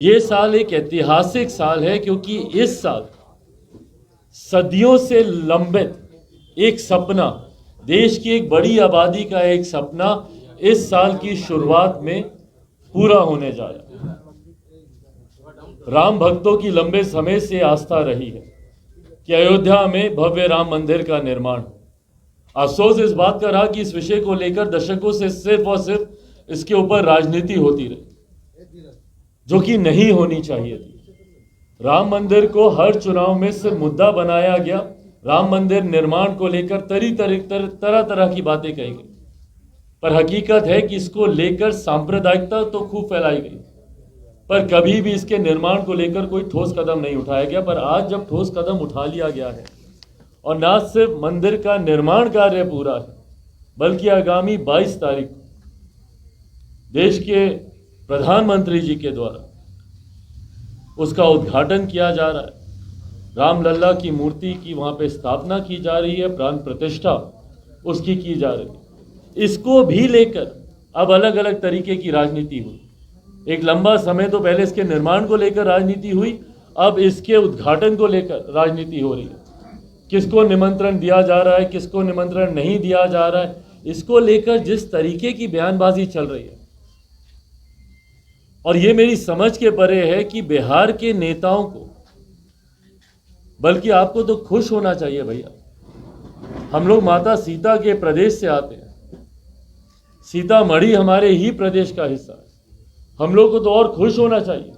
ये साल एक ऐतिहासिक साल है क्योंकि इस साल सदियों से लंबित एक सपना, देश की एक बड़ी आबादी का एक सपना इस साल की शुरुआत में पूरा होने जा रहा है। राम भक्तों की लंबे समय से आस्था रही है कि अयोध्या में भव्य राम मंदिर का निर्माण हो। अफसोस इस बात का रहा कि इस विषय को लेकर दशकों से सिर्फ और सिर्फ इसके ऊपर राजनीति होती रही, जो कि नहीं होनी चाहिए थी। राम मंदिर को हर चुनाव में सिर्फ मुद्दा बनाया गया। राम मंदिर निर्माण को लेकर तरह तरह की बातें कही गई, पर हकीकत है कि इसको लेकर सांप्रदायिकता तो खूब फैलाई गई, पर कभी भी इसके निर्माण को लेकर कोई ठोस कदम नहीं उठाया गया। पर आज जब ठोस कदम उठा लिया गया है और न सिर्फ मंदिर का निर्माण कार्य पूरा है, बल्कि आगामी 22 तारीख को देश के प्रधानमंत्री जी के द्वारा उसका उद्घाटन किया जा रहा है। रामलला की मूर्ति की वहाँ पे स्थापना की जा रही है, प्राण प्रतिष्ठा उसकी की जा रही है। इसको भी लेकर अब अलग अलग तरीके की राजनीति हुई। एक लंबा समय तो पहले इसके निर्माण को लेकर राजनीति हुई, अब इसके उद्घाटन को लेकर राजनीति हो रही है। किसको निमंत्रण दिया जा रहा है, किसको निमंत्रण नहीं दिया जा रहा है, इसको लेकर जिस तरीके की बयानबाजी चल रही है, और ये मेरी समझ के परे है कि बिहार के नेताओं को, बल्कि आपको तो खुश होना चाहिए भैया। हम लोग माता सीता के प्रदेश से आते हैं, सीतामढ़ी हमारे ही प्रदेश का हिस्सा है। हम लोग को तो और खुश होना चाहिए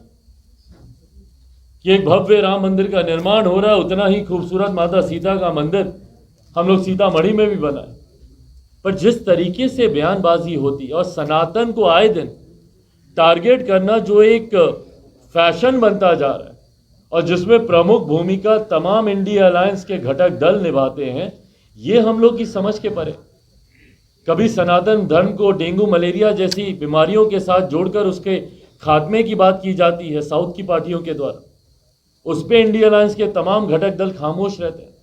कि एक भव्य राम मंदिर का निर्माण हो रहा है। उतना ही खूबसूरत माता सीता का मंदिर हम लोग सीतामढ़ी में भी बनाए। पर जिस तरीके से बयानबाजी होती है और सनातन को आए दिन टारगेट करना जो एक फैशन बनता जा रहा है, और जिसमें प्रमुख भूमिका तमाम इंडिया अलायंस के घटक दल निभाते हैं, ये हम लोग की समझ के परे। कभी सनातन धर्म को डेंगू मलेरिया जैसी बीमारियों के साथ जोड़कर उसके खात्मे की बात की जाती है साउथ की पार्टियों के द्वारा, उस पर इंडिया अलायंस के तमाम घटक दल खामोश रहते हैं।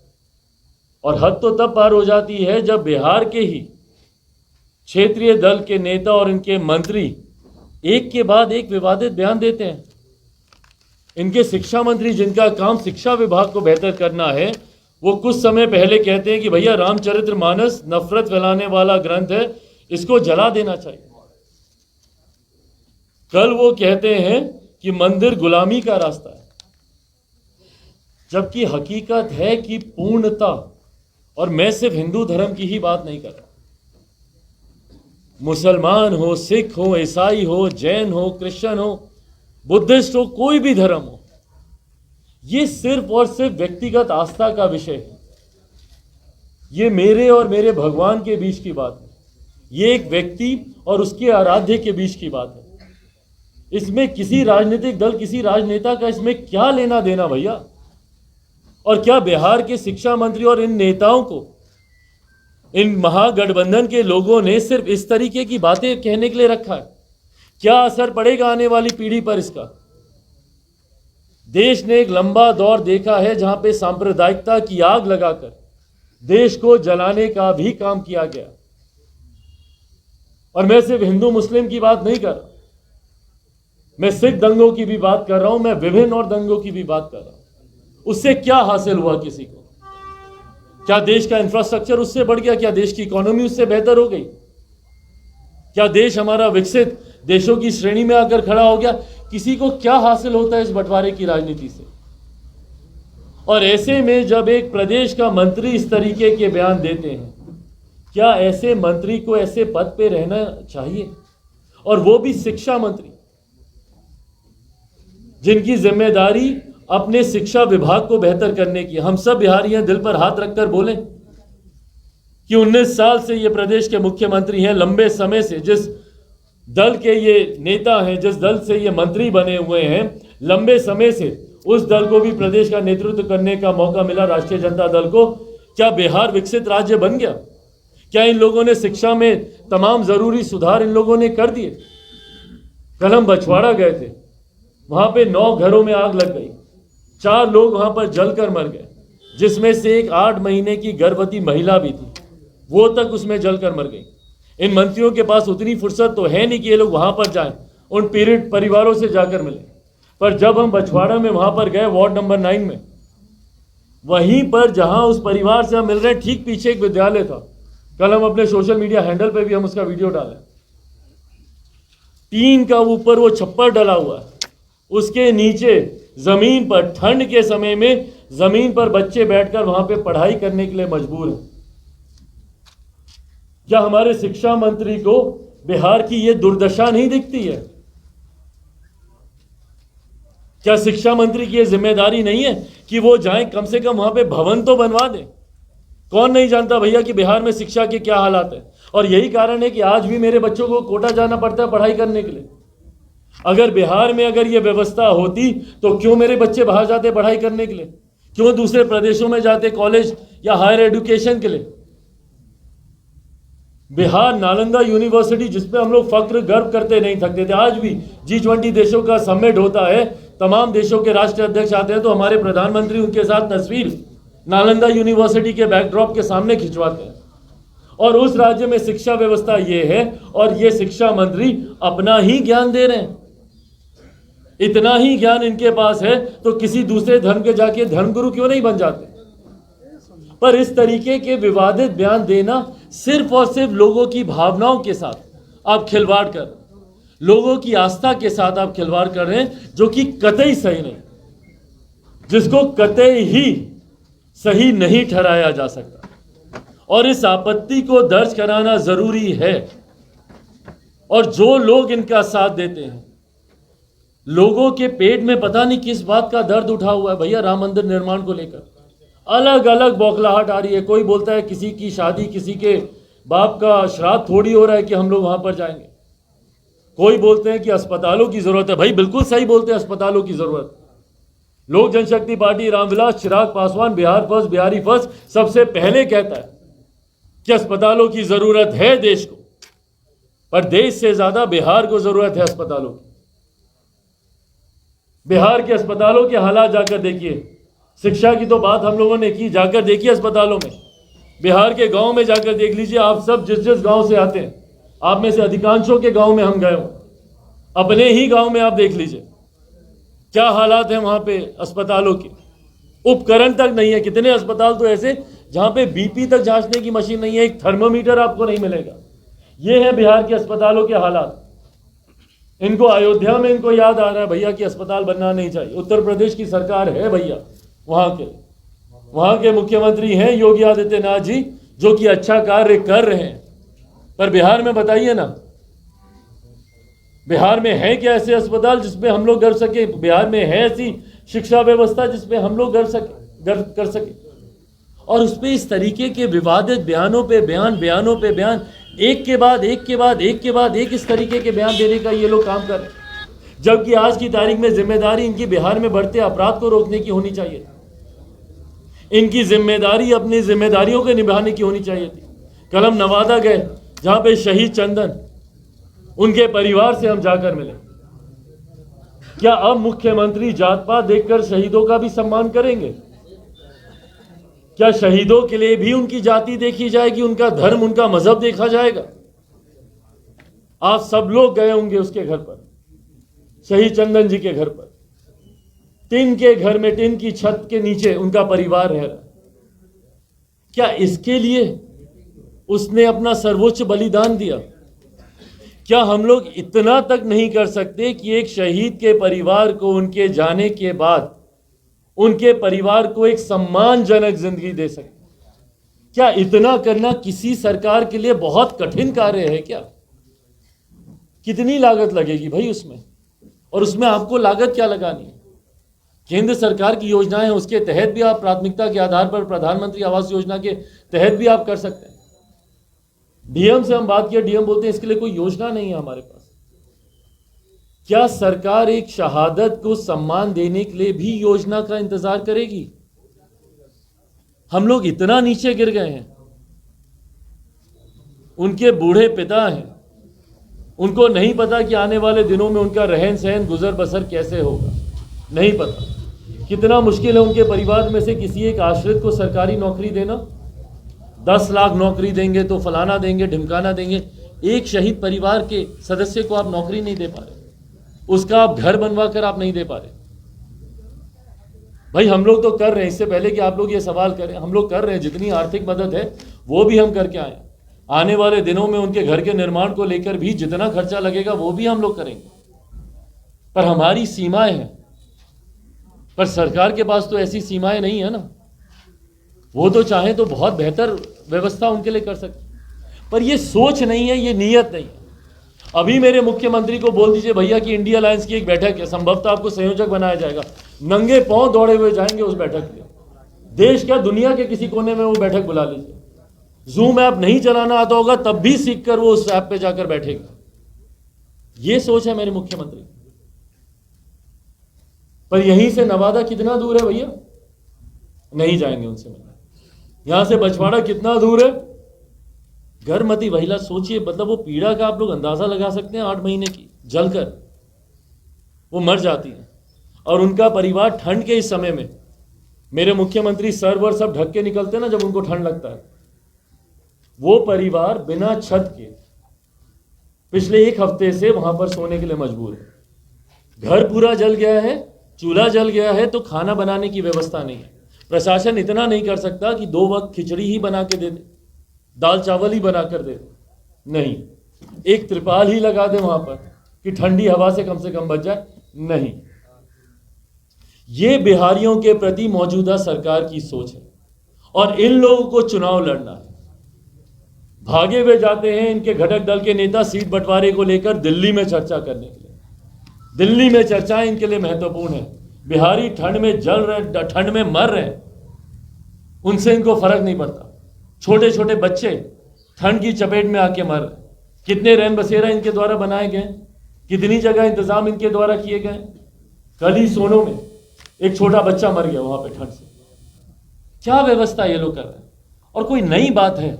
और हद तो तब पार हो जाती है जब बिहार के ही क्षेत्रीय दल के नेता और इनके मंत्री एक के बाद एक विवादित बयान देते हैं। इनके शिक्षा मंत्री, जिनका काम शिक्षा विभाग को बेहतर करना है, वो कुछ समय पहले कहते हैं कि भैया रामचरितमानस नफरत फैलाने वाला ग्रंथ है, इसको जला देना चाहिए। कल वो कहते हैं कि मंदिर गुलामी का रास्ता है, जबकि हकीकत है कि पूर्णता, और मैं सिर्फ हिंदू धर्म की ही बात नहीं कर रहा, मुसलमान हो, सिख हो, ईसाई हो, जैन हो, क्रिश्चियन हो, बुद्धिस्ट हो, कोई भी धर्म हो, ये सिर्फ और सिर्फ व्यक्तिगत आस्था का विषय है। ये मेरे और मेरे भगवान के बीच की बात है। ये एक व्यक्ति और उसके आराध्य के बीच की बात है। इसमें किसी राजनीतिक दल, किसी राजनेता का इसमें क्या लेना देना भैया? और क्या बिहार के शिक्षा मंत्री और इन नेताओं को, इन महागठबंधन के लोगों ने सिर्फ इस तरीके की बातें कहने के लिए रखा है? क्या असर पड़ेगा आने वाली पीढ़ी पर इसका? देश ने एक लंबा दौर देखा है जहां पे सांप्रदायिकता की आग लगाकर देश को जलाने का भी काम किया गया। और मैं सिर्फ हिंदू मुस्लिम की बात नहीं कर रहा, मैं सिख दंगों की भी बात कर रहा हूं, मैं विभिन्न और दंगों की भी बात कर रहा हूं। उससे क्या हासिल हुआ किसी को? क्या देश का इंफ्रास्ट्रक्चर उससे बढ़ गया? क्या देश की इकोनॉमी उससे बेहतर हो गई? क्या देश हमारा विकसित देशों की श्रेणी में आकर खड़ा हो गया? किसी को क्या हासिल होता है इस बंटवारे की राजनीति से? और ऐसे में जब एक प्रदेश का मंत्री इस तरीके के बयान देते हैं, क्या ऐसे मंत्री को ऐसे पद पे रहना चाहिए? और वो भी शिक्षा मंत्री, जिनकी जिम्मेदारी अपने शिक्षा विभाग को बेहतर करने की। हम सब बिहारी दिल पर हाथ रखकर बोलें कि 19 साल से ये प्रदेश के मुख्यमंत्री हैं, लंबे समय से जिस दल के ये नेता हैं, जिस दल से ये मंत्री बने हुए हैं, लंबे समय से उस दल को भी प्रदेश का नेतृत्व करने का मौका मिला, राष्ट्रीय जनता दल को। क्या बिहार विकसित राज्य बन गया? क्या इन लोगों ने शिक्षा में तमाम जरूरी सुधार इन लोगों ने कर दिए? कल हम बछवाड़ा गए थे, वहां पे 9 घरों में आग लग गई, 4 लोग वहां पर जलकर मर गए, जिसमें से एक 8 महीने की गर्भवती महिला भी थी, वो तक उसमें जलकर मर गई। इन मंत्रियों के पास उतनी फुर्सत तो है नहीं कि ये लोग वहां पर जाएं, उन पीड़ित परिवारों से जाकर मिले। पर जब हम बछवाड़ा में वहां पर गए वार्ड नंबर 9 में, वहीं पर जहां उस परिवार से हम मिल रहे हैं, ठीक पीछे एक विद्यालय था। कल हम अपने सोशल मीडिया हैंडल पे भी हम उसका वीडियो डालें। टीन का ऊपर वो छप्पर डला हुआ है, उसके नीचे जमीन पर ठंड के समय में जमीन पर बच्चे बैठकर वहां पे पढ़ाई करने के लिए मजबूर हैं। क्या हमारे शिक्षा मंत्री को बिहार की ये दुर्दशा नहीं दिखती है? क्या शिक्षा मंत्री की ये जिम्मेदारी नहीं है कि वो जाएं, कम से कम वहां पे भवन तो बनवा दें? कौन नहीं जानता भैया कि बिहार में शिक्षा के क्या हालात है। और यही कारण है कि आज भी मेरे बच्चों को कोटा जाना पड़ता है पढ़ाई करने के लिए। अगर बिहार में अगर ये व्यवस्था होती तो क्यों मेरे बच्चे बाहर जाते पढ़ाई करने के लिए, क्यों दूसरे प्रदेशों में जाते कॉलेज या हायर एजुकेशन के लिए। बिहार नालंदा यूनिवर्सिटी जिसपे हम लोग फक्र गर्व करते नहीं थकते थे, आज भी G20 देशों का समिट होता है, तमाम देशों के राष्ट्रीय अध्यक्ष आते हैं तो हमारे प्रधानमंत्री उनके साथ तस्वीर नालंदा यूनिवर्सिटी के बैकड्रॉप के सामने खिंचवाते हैं। और उस राज्य में शिक्षा व्यवस्था ये है और ये शिक्षा मंत्री अपना ही ज्ञान दे रहे हैं। इतना ही ज्ञान इनके पास है तो किसी दूसरे धर्म के जाके धर्मगुरु क्यों नहीं बन जाते। पर इस तरीके के विवादित बयान देना सिर्फ और सिर्फ लोगों की भावनाओं के साथ आप खिलवाड़ कर, लोगों की आस्था के साथ आप खिलवाड़ कर रहे हैं, जो कि कतई सही नहीं, जिसको कतई ही सही नहीं ठहराया जा सकता। और इस आपत्ति को दर्ज कराना जरूरी है। और जो लोग इनका साथ देते हैं, लोगों के पेट में पता नहीं किस बात का दर्द उठा हुआ है भैया। राम मंदिर निर्माण को लेकर अलग अलग बौखलाहट आ रही है। कोई बोलता है किसी की शादी, किसी के बाप का श्राद्ध थोड़ी हो रहा है कि हम लोग वहां पर जाएंगे। कोई बोलते हैं कि अस्पतालों की जरूरत है। भाई बिल्कुल सही बोलते हैं, अस्पतालों की जरूरत। लोक जनशक्ति party Ramvilas Chirag Paswan Bihar first, Bihari first सबसे पहले कहता है कि अस्पतालों की जरूरत है देश को, पर देश से ज्यादा बिहार को जरूरत है अस्पतालों की। बिहार के अस्पतालों के हालात जाकर देखिए। शिक्षा की तो बात हम लोगों ने की, जाकर देखिए अस्पतालों में। बिहार के गांव में जाकर देख लीजिए। आप सब जिस जिस गांव से आते हैं, आप में से अधिकांशों के गांव में हम गए हों, अपने ही गांव में आप देख लीजिए क्या हालात हैं वहां पे अस्पतालों के। उपकरण तक नहीं है। कितने अस्पताल तो ऐसे जहां पे बीपी तक जांचने की मशीन नहीं है, एक थर्मोमीटर आपको नहीं मिलेगा। ये है बिहार के अस्पतालों के हालात। इनको अयोध्या में इनको याद आ रहा है भैया कि अस्पताल बनना नहीं चाहिए। उत्तर प्रदेश की सरकार है भैया, वहां के मुख्यमंत्री हैं योगी आदित्यनाथ जी, जो कि अच्छा कार्य कर रहे हैं। पर बिहार में बताइए ना, बिहार में है क्या ऐसे अस्पताल जिसपे हम लोग कर सके? बिहार में है ऐसी शिक्षा व्यवस्था जिसपे हम लोग कर सके? और उस पे इस तरीके के विवादित बयानों पे बयान, एक के बाद एक इस तरीके के बयान देने का ये लोग काम कर रहे हैं। जबकि आज की तारीख में जिम्मेदारी इनकी बिहार में बढ़ते अपराध को रोकने की होनी चाहिए। इनकी जिम्मेदारी अपनी जिम्मेदारियों को निभाने की होनी चाहिए थी। कल हम नवादा गए, जहां पे शहीद चंदन, उनके परिवार से हम जाकर मिले। क्या अब मुख्यमंत्री जात पात देखकर शहीदों का भी सम्मान करेंगे? क्या शहीदों के लिए भी उनकी जाति देखी जाएगी, उनका धर्म, उनका मजहब देखा जाएगा? आप सब लोग गए होंगे उसके घर पर, शहीद चंदन जी के घर पर। टिन के घर में, टिन की छत के नीचे उनका परिवार रह रहा। क्या इसके लिए उसने अपना सर्वोच्च बलिदान दिया? क्या हम लोग इतना तक नहीं कर सकते कि एक शहीद के परिवार को उनके जाने के बाद उनके परिवार को एक सम्मानजनक जिंदगी दे सके? क्या इतना करना किसी सरकार के लिए बहुत कठिन कार्य है क्या? कितनी लागत लगेगी भाई उसमें? और उसमें आपको लागत क्या लगानी है? केंद्र सरकार की योजनाएं हैं, उसके तहत भी आप प्राथमिकता के आधार पर प्रधानमंत्री आवास योजना के तहत भी आप कर सकते हैं। डीएम से हम बात किया, डीएम बोलते हैं इसके लिए कोई योजना नहीं है हमारे पास। क्या सरकार एक शहादत को सम्मान देने के लिए भी योजना का इंतजार करेगी? हम लोग इतना नीचे गिर गए हैं। उनके बूढ़े पिता हैं, उनको नहीं पता कि आने वाले दिनों में उनका रहन सहन, गुजर बसर कैसे होगा, नहीं पता। कितना मुश्किल है उनके परिवार में से किसी एक आश्रित को सरकारी नौकरी देना। 10 लाख नौकरी देंगे तो फलाना देंगे, ढिमकाना देंगे। एक शहीद परिवार के सदस्य को आप नौकरी नहीं दे पा रहे। उसका आप घर बनवा कर आप नहीं दे पा रहे। भाई हम लोग तो कर रहे हैं, इससे पहले कि आप लोग ये सवाल करें, हम लोग कर रहे हैं, जितनी आर्थिक मदद है वो भी हम करके आए। आने वाले दिनों में उनके घर के निर्माण को लेकर भी जितना खर्चा लगेगा वो भी हम लोग करेंगे, पर हमारी सीमाएं हैं। पर सरकार के पास तो ऐसी सीमाएं नहीं है ना, वो तो चाहे तो बहुत बेहतर व्यवस्था उनके लिए कर सकते, पर ये सोच नहीं है, ये नीयत नहीं है। अभी मेरे मुख्यमंत्री को बोल दीजिए भैया कि इंडिया अलायंस की एक बैठक है, संभवतः आपको संयोजक बनाया जाएगा, नंगे पांव दौड़े हुए जाएंगे उस बैठक के। देश क्या दुनिया के किसी कोने में वो बैठक बुला लीजिए, जूम ऐप नहीं चलाना आता होगा तब भी सीखकर वो उस ऐप पे जाकर बैठेगा। ये सोच है मेरे मुख्यमंत्री। पर यहीं से नवादा कितना दूर है भैया, नहीं जाएंगे उनसे मिलने। यहां से बछवाड़ा कितना दूर है, गर्भवती महिला, सोचिए, मतलब वो पीड़ा का आप लोग अंदाजा लगा सकते हैं, 8 महीने की जलकर वो मर जाती है, और उनका परिवार ठंड के इस समय में, मेरे मुख्यमंत्री सर वर सब ढक के निकलते हैं ना जब उनको ठंड लगता है, वो परिवार बिना छत के पिछले 1 हफ्ते से वहां पर सोने के लिए मजबूर है। घर पूरा जल गया है, चूल्हा जल गया है, तो खाना बनाने की व्यवस्था नहीं है। प्रशासन इतना नहीं कर सकता कि 2 वक्त खिचड़ी ही बना के दे दे, दाल चावल ही बनाकर दे दे, नहीं, एक त्रिपाल ही लगा दे वहां पर कि ठंडी हवा से कम बच जाए, नहीं। ये बिहारियों के प्रति मौजूदा सरकार की सोच है, और इन लोगों को चुनाव लड़ना है। भागे हुए जाते हैं इनके घटक दल के नेता सीट बंटवारे को लेकर दिल्ली में चर्चा करने के लिए। दिल्ली में चर्चाएं इनके लिए महत्वपूर्ण है। बिहारी ठंड में जल रहे, ठंड में मर रहे, उनसे इनको फर्क नहीं पड़ता। छोटे छोटे बच्चे ठंड की चपेट में आके मर रहे। कितने रैन बसेरा इनके द्वारा बनाए गए, कितनी जगह इंतजाम इनके द्वारा किए गए। कल ही सोनो में एक छोटा बच्चा मर गया वहां पे ठंड से। क्या व्यवस्था ये लोग कर रहे हैं? और कोई नई बात है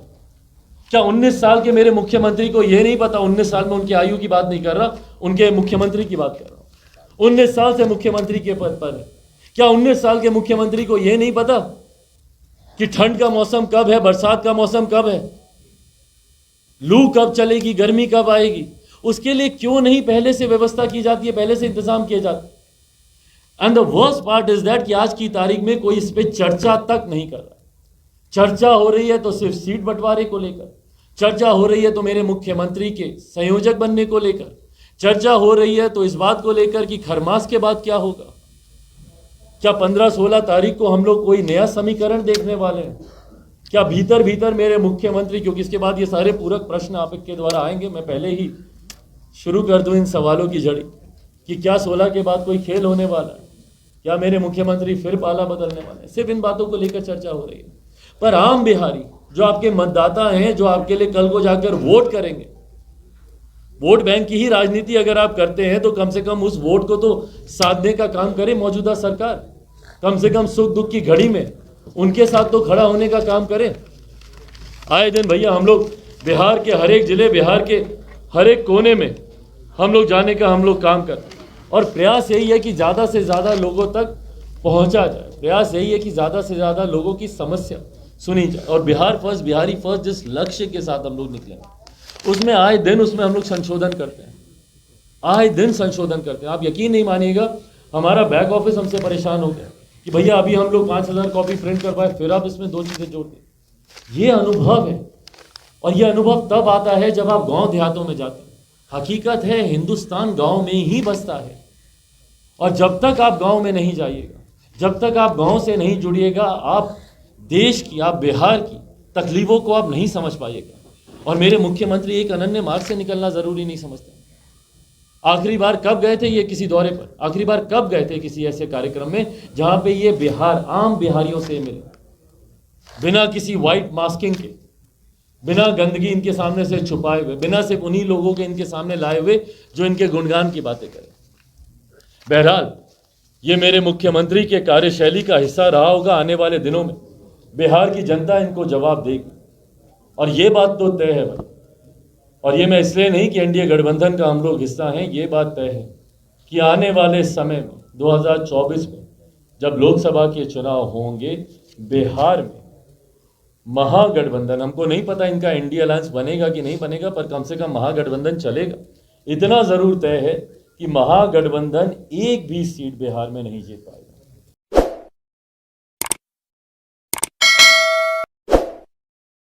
क्या? 19 साल के मेरे मुख्यमंत्री को यह नहीं पता, 19 साल में उनकी आयु की बात नहीं कर रहा, उनके मुख्यमंत्री की बात कर रहा हूं। 19 साल से मुख्यमंत्री के पद पर है, क्या 19 साल के मुख्यमंत्री को यह नहीं पता कि ठंड का मौसम कब है, बरसात का मौसम कब है, लू कब चलेगी, गर्मी कब आएगी? उसके लिए क्यों नहीं पहले से व्यवस्था की जाती है, पहले से इंतजाम किए जाते? And the worst part is that कि आज की तारीख में कोई इस पर चर्चा तक नहीं कर रहा। चर्चा हो रही है तो सिर्फ सीट बंटवारे को लेकर, चर्चा हो रही है तो मेरे मुख्यमंत्री के संयोजक बनने को लेकर, चर्चा हो रही है तो इस बात को लेकर कि खरमास के बाद क्या होगा। क्या 15-16 तारीख को हम लोग कोई नया समीकरण देखने वाले हैं? क्या भीतर भीतर मेरे मुख्यमंत्री, क्योंकि इसके बाद ये सारे पूरक प्रश्न आपके द्वारा आएंगे, मैं पहले ही शुरू कर दूं इन सवालों की जड़ी कि क्या 16 के बाद कोई खेल होने वाला है, क्या मेरे मुख्यमंत्री फिर पाला बदलने वाले हैं? सिर्फ इन बातों को लेकर चर्चा हो रही है। पर आम बिहारी जो आपके मतदाता हैं, जो आपके लिए कल को जाकर वोट करेंगे, वोट बैंक की ही राजनीति अगर आप करते हैं तो कम से कम उस वोट को तो साधने का काम करे मौजूदा सरकार। कम से कम सुख दुख की घड़ी में उनके साथ तो खड़ा होने का काम करे। आए दिन भैया हम लोग बिहार के हर एक जिले, बिहार के हर एक कोने में हम लोग जाने का हम लोग काम करते हैं, और प्रयास यही है कि ज़्यादा से ज़्यादा लोगों तक पहुंचा जाए। प्रयास यही है कि ज़्यादा से ज़्यादा लोगों की समस्या सुनी जाए, और बिहार फर्स्ट, बिहारी फर्स्ट जिस लक्ष्य के साथ हम लोग निकलेंगे उसमें आए दिन उसमें हम लोग संशोधन करते हैं, आए दिन संशोधन करते हैं। आप यकीन नहीं मानिएगा, हमारा बैक ऑफिस हमसे परेशान हो गया कि भैया अभी हम लोग 5000 कॉपी प्रिंट करवाए, फिर आप इसमें 2 चीज़ें जोड़ दें। ये अनुभव है, और ये अनुभव तब आता है जब आप गांव देहातों में जाते हैं। हकीकत है हिंदुस्तान गांव में ही बसता है, और जब तक आप गांव में नहीं जाइएगा, जब तक आप गांव से नहीं जुड़िएगा, आप देश की, आप बिहार की तकलीफों को आप नहीं समझ पाइएगा। और मेरे मुख्यमंत्री एक अनन्य मार्ग से निकलना जरूरी नहीं समझते। आखिरी बार कब गए थे ये किसी दौरे पर, आखिरी बार कब गए थे किसी ऐसे कार्यक्रम में जहां पे ये बिहार आम बिहारियों से मिले, बिना किसी व्हाइट मास्किंग के, बिना गंदगी इनके सामने से छुपाए हुए, बिना सिर्फ उन्हीं लोगों के इनके सामने लाए हुए जो इनके गुणगान की बातें करें। बहरहाल ये मेरे मुख्यमंत्री के कार्यशैली का हिस्सा रहा होगा। आने वाले दिनों में बिहार की जनता इनको जवाब देगी, और ये बात तो तय है भाई। और ये मैं इसलिए नहीं कि एनडीए गठबंधन का हम लोग हिस्सा हैं, ये बात तय है कि आने वाले समय में 2024 में जब लोकसभा के चुनाव होंगे, बिहार में महागठबंधन, हमको नहीं पता इनका इंडिया अलायंस बनेगा कि नहीं बनेगा, पर कम से कम महागठबंधन चलेगा। इतना जरूर तय है कि महागठबंधन एक भी सीट बिहार में नहीं जीत पाएगा।